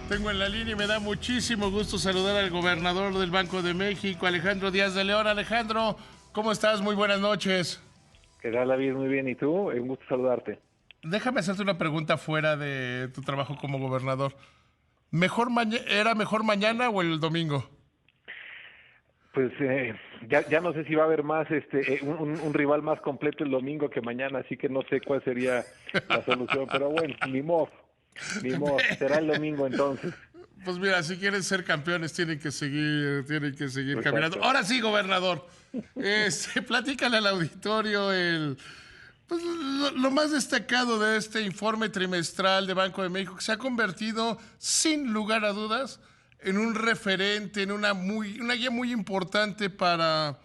Tengo en la línea y me da muchísimo gusto saludar al gobernador del Banco de México, Alejandro Díaz de León. Alejandro, ¿cómo estás? Muy buenas noches. ¿Qué tal, David? Muy bien. ¿Y tú? Un gusto saludarte. Déjame hacerte una pregunta fuera de tu trabajo como gobernador. ¿Era mejor mañana o el domingo? Pues ya no sé si va a haber más un rival más completo el domingo que mañana, así que no sé cuál sería la solución, pero bueno, ni modo, será el domingo entonces. Pues mira, si quieren ser campeones tienen que seguir caminando. Exacto. Ahora sí, gobernador. Platícale al auditorio pues, lo más destacado de este informe trimestral de Banco de México, que se ha convertido, sin lugar a dudas, en un referente, en una guía muy importante para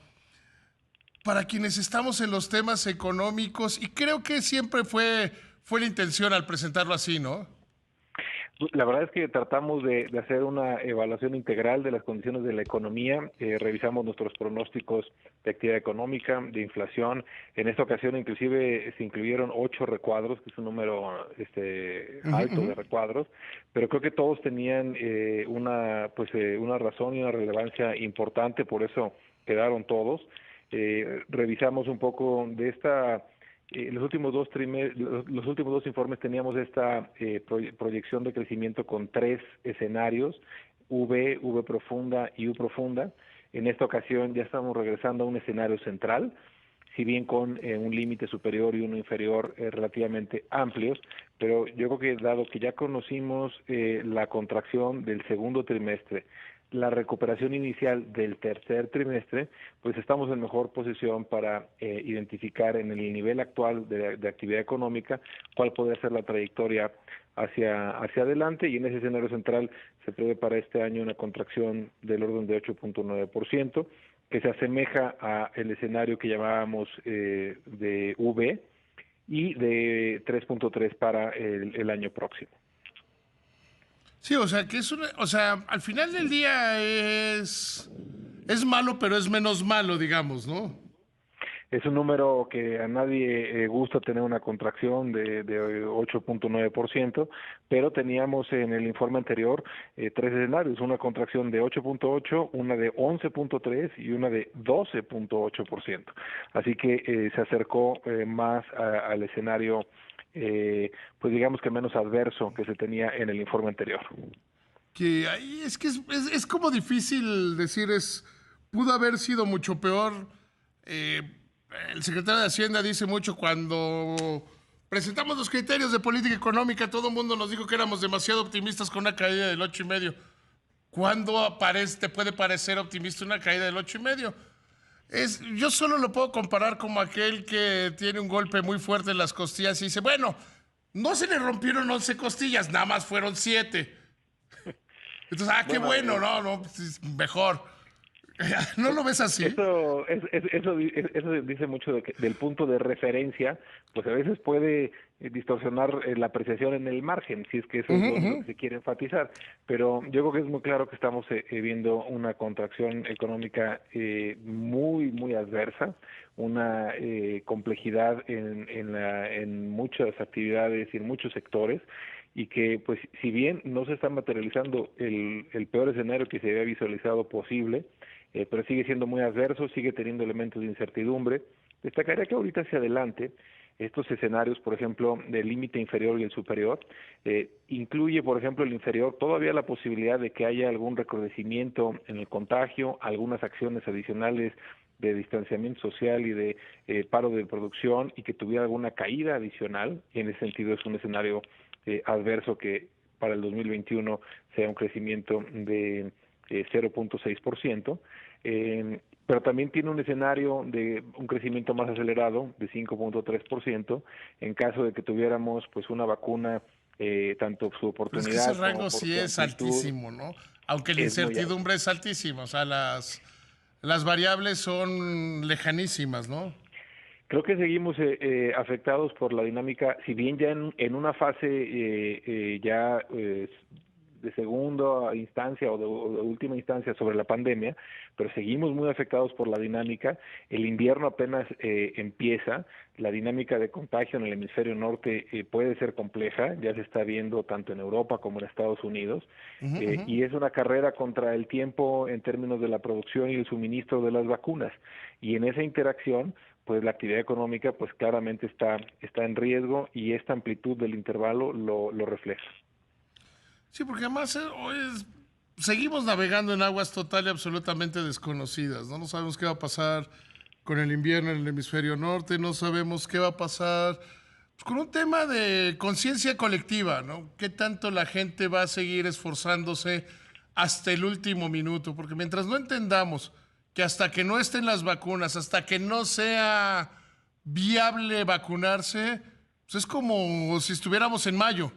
quienes estamos en los temas económicos, y creo que siempre fue la intención al presentarlo así, ¿no? La verdad es que tratamos de hacer una evaluación integral de las condiciones de la economía, revisamos nuestros pronósticos de actividad económica, de inflación. En esta ocasión inclusive se incluyeron 8 recuadros, que es un número alto de recuadros, pero creo que todos tenían una razón y una relevancia importante, por eso quedaron todos. Revisamos un poco de esta los últimos dos informes teníamos esta proyección de crecimiento con 3 escenarios, V profunda y U profunda. En esta ocasión ya estamos regresando a un escenario central, si bien con un límite superior y uno inferior relativamente amplios, pero yo creo que dado que ya conocimos la contracción del segundo trimestre, la recuperación inicial del tercer trimestre, pues estamos en mejor posición para identificar en el nivel actual de actividad económica cuál podría ser la trayectoria hacia adelante, y en ese escenario central se prevé para este año una contracción del orden de 8.9%, que se asemeja a el escenario que llamábamos de V, y de 3.3 para el año próximo. Sí, o sea, al final del día es malo, pero es menos malo, digamos, ¿no? Es un número que a nadie gusta tener una contracción de 8.9%, pero teníamos en el informe anterior 3 escenarios, una contracción de 8.8, una de 11.3 y una de 12.8%. Así que se acercó más al escenario, pues digamos que menos adverso que se tenía en el informe anterior. Que ahí es como difícil decir, pudo haber sido mucho peor. Eh, el secretario de Hacienda dice mucho cuando presentamos los criterios de política económica, todo el mundo nos dijo que éramos demasiado optimistas con una caída del 8,5. ¿Cuándo te puede parecer optimista una caída del 8,5? Yo solo lo puedo comparar como aquel que tiene un golpe muy fuerte en las costillas y dice, bueno, no se le rompieron 11 costillas, nada más fueron 7. Entonces, qué Bueno, bueno, no, pues, mejor. ¿No lo ves así? Eso dice mucho del punto de referencia, pues a veces puede distorsionar la apreciación en el margen, si es que eso es lo que se quiere enfatizar. Pero yo creo que es muy claro que estamos viendo una contracción económica muy adversa, una complejidad en muchas actividades y en muchos sectores, y que pues si bien no se está materializando el peor escenario que se había visualizado posible, pero sigue siendo muy adverso, sigue teniendo elementos de incertidumbre. Destacaría que ahorita hacia adelante, estos escenarios, por ejemplo, del límite inferior y el superior, incluye, por ejemplo, el inferior, todavía la posibilidad de que haya algún recrudecimiento en el contagio, algunas acciones adicionales de distanciamiento social y de paro de producción, y que tuviera alguna caída adicional. En ese sentido es un escenario adverso que para el 2021 sea un crecimiento de 0.6%, pero también tiene un escenario de un crecimiento más acelerado de 5.3% en caso de que tuviéramos pues una vacuna, tanto su Pero es que ese oportunidad como rango por sí su es amplitud altísimo, ¿no? Aunque la es muy alta. incertidumbre es altísima, o sea, las variables son lejanísimas, ¿no? Creo que seguimos afectados por la dinámica, si bien ya en una fase ya de segunda instancia o de última instancia sobre la pandemia, pero seguimos muy afectados por la dinámica. El invierno apenas empieza, la dinámica de contagio en el hemisferio norte puede ser compleja, ya se está viendo tanto en Europa como en Estados Unidos, y es una carrera contra el tiempo en términos de la producción y el suministro de las vacunas, y en esa interacción pues la actividad económica pues claramente está en riesgo, y esta amplitud del intervalo lo refleja. Sí, porque además seguimos navegando en aguas total y absolutamente desconocidas, ¿no? No sabemos qué va a pasar con el invierno en el hemisferio norte, no sabemos qué va a pasar pues, con un tema de conciencia colectiva, ¿no? ¿Qué tanto la gente va a seguir esforzándose hasta el último minuto? Porque mientras no entendamos que hasta que no estén las vacunas, hasta que no sea viable vacunarse, pues es como si estuviéramos en mayo.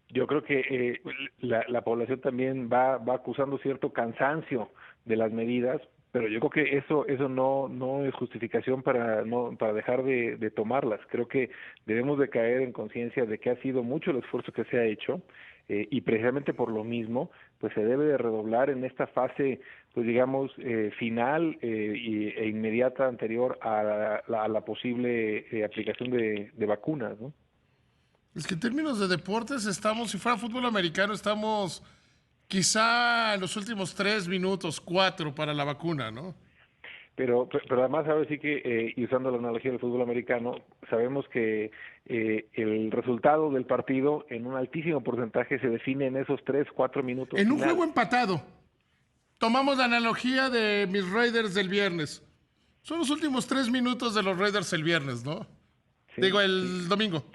Yo creo que la población también va acusando cierto cansancio de las medidas, pero yo creo que eso no es justificación para dejar de tomarlas. Creo que debemos de caer en conciencia de que ha sido mucho el esfuerzo que se ha hecho, y precisamente por lo mismo pues se debe de redoblar en esta fase, pues digamos final e inmediata anterior a la posible aplicación de vacunas, ¿no? Es que en términos de deportes estamos, si fuera fútbol americano, estamos quizá en los últimos 3 minutos, 4 para la vacuna, ¿no? Pero además ahora sí que, y usando la analogía del fútbol americano, sabemos que el resultado del partido en un altísimo porcentaje se define en esos 3, 4 minutos En un finales. juego empatado, tomamos la analogía de mis Raiders del viernes. Son los últimos 3 minutos de los Raiders el viernes, ¿no? Sí, Digo, sí. el domingo.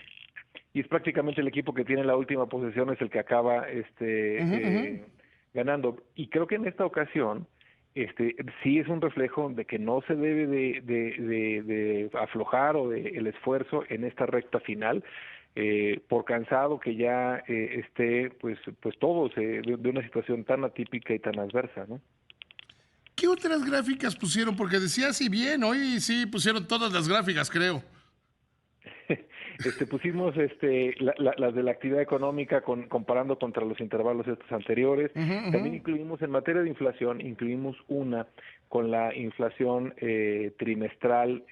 Y es prácticamente el equipo que tiene la última posesión es el que acaba Ujú, ujú. ganando. Y creo que en esta ocasión sí es un reflejo de que no se debe de aflojar o de el esfuerzo en esta recta final, por cansado que ya esté pues todos de una situación tan atípica y tan adversa, ¿no? ¿Qué otras gráficas pusieron? Porque decía si bien, hoy sí pusieron todas las gráficas, creo. Pusimos las de la actividad económica comparando contra los intervalos estos anteriores. Ujú, ujú. También incluimos en materia de inflación, incluimos una con la inflación trimestral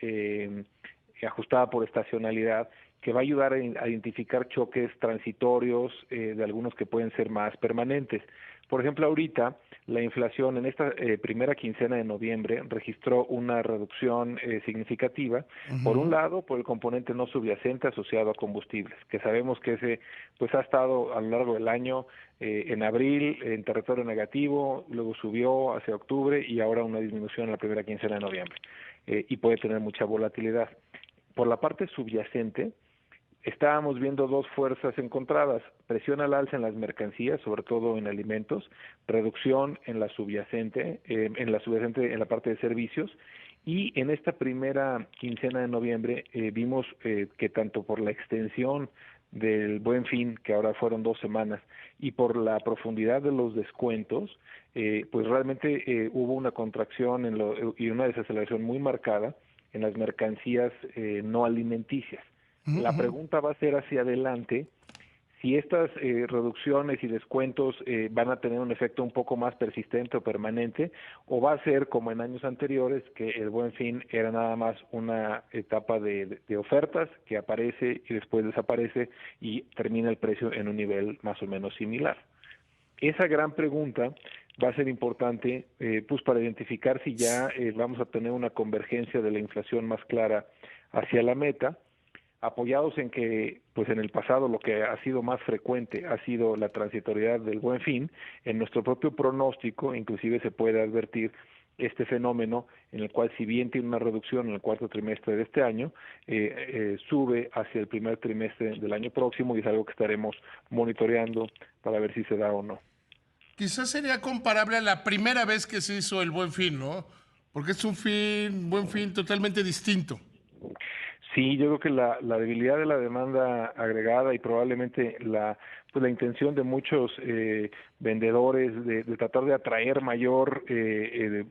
ajustada por estacionalidad, que va a ayudar a identificar choques transitorios de algunos que pueden ser más permanentes. Por ejemplo, ahorita la inflación en esta primera quincena de noviembre registró una reducción significativa, por un lado, por el componente no subyacente asociado a combustibles, que sabemos que ese pues ha estado a lo largo del año, en abril en territorio negativo, luego subió hacia octubre y ahora una disminución en la primera quincena de noviembre, y puede tener mucha volatilidad. Por la parte subyacente, estábamos viendo dos fuerzas encontradas: presión al alza en las mercancías, sobre todo en alimentos, reducción en la subyacente, en la parte de servicios, y en esta primera quincena de noviembre vimos que tanto por la extensión del Buen Fin, que ahora fueron 2 semanas, y por la profundidad de los descuentos, pues realmente hubo una contracción y una desaceleración muy marcada en las mercancías no alimenticias. La pregunta va a ser hacia adelante si estas reducciones y descuentos van a tener un efecto un poco más persistente o permanente, o va a ser como en años anteriores, que el Buen Fin era nada más una etapa de ofertas que aparece y después desaparece y termina el precio en un nivel más o menos similar. Esa gran pregunta va a ser importante pues para identificar si ya vamos a tener una convergencia de la inflación más clara hacia la meta, apoyados en que pues en el pasado lo que ha sido más frecuente ha sido la transitoriedad del Buen Fin. En nuestro propio pronóstico inclusive se puede advertir este fenómeno en el cual, si bien tiene una reducción en el cuarto trimestre de este año, sube hacia el primer trimestre del año próximo, y es algo que estaremos monitoreando para ver si se da o no. Quizás sería comparable a la primera vez que se hizo el Buen Fin, ¿no? Porque es un Buen Fin totalmente distinto. Sí, yo creo que la debilidad de la demanda agregada y probablemente pues la intención de muchos vendedores de tratar de atraer mayor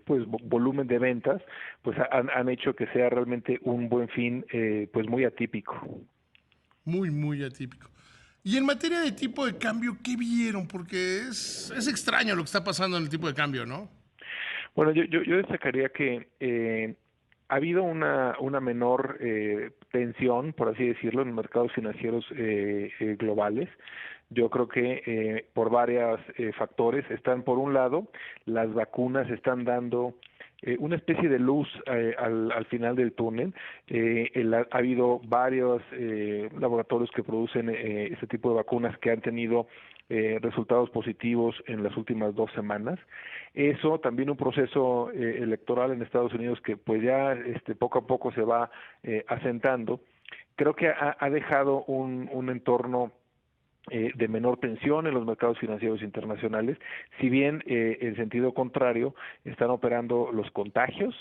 pues volumen de ventas, pues han hecho que sea realmente un Buen Fin pues muy atípico. Muy, muy atípico. Y en materia de tipo de cambio, ¿qué vieron? Porque es extraño lo que está pasando en el tipo de cambio, ¿no? Bueno, yo destacaría que ha habido una menor tensión, por así decirlo, en los mercados financieros globales. Yo creo que por varios factores están, por un lado, las vacunas están dando una especie de luz al final del túnel. Ha habido varios laboratorios que producen este tipo de vacunas que han tenido resultados positivos en las últimas 2 semanas. Eso, también un proceso electoral en Estados Unidos que pues ya poco a poco se va asentando, creo que ha dejado un entorno de menor tensión en los mercados financieros internacionales, si bien en sentido contrario están operando los contagios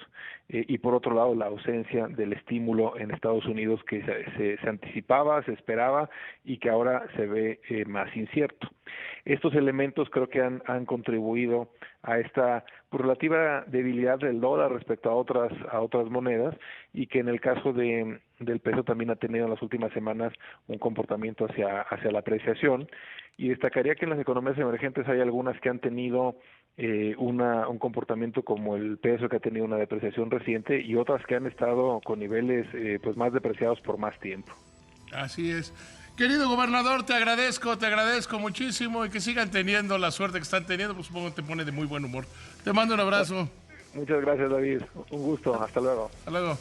y por otro lado la ausencia del estímulo en Estados Unidos que se anticipaba, se esperaba y que ahora se ve más incierto. Estos elementos creo que han contribuido a esta relativa debilidad del dólar respecto a otras monedas y que en el caso del peso también ha tenido en las últimas semanas un comportamiento hacia la apreciación, y destacaría que en las economías emergentes hay algunas que han tenido un comportamiento como el peso, que ha tenido una depreciación reciente, y otras que han estado con niveles pues más depreciados por más tiempo. Así es. Querido gobernador, te agradezco muchísimo y que sigan teniendo la suerte que están teniendo, pues supongo que te pone de muy buen humor. Te mando un abrazo. Muchas gracias, David. Un gusto. Hasta luego. Hasta luego.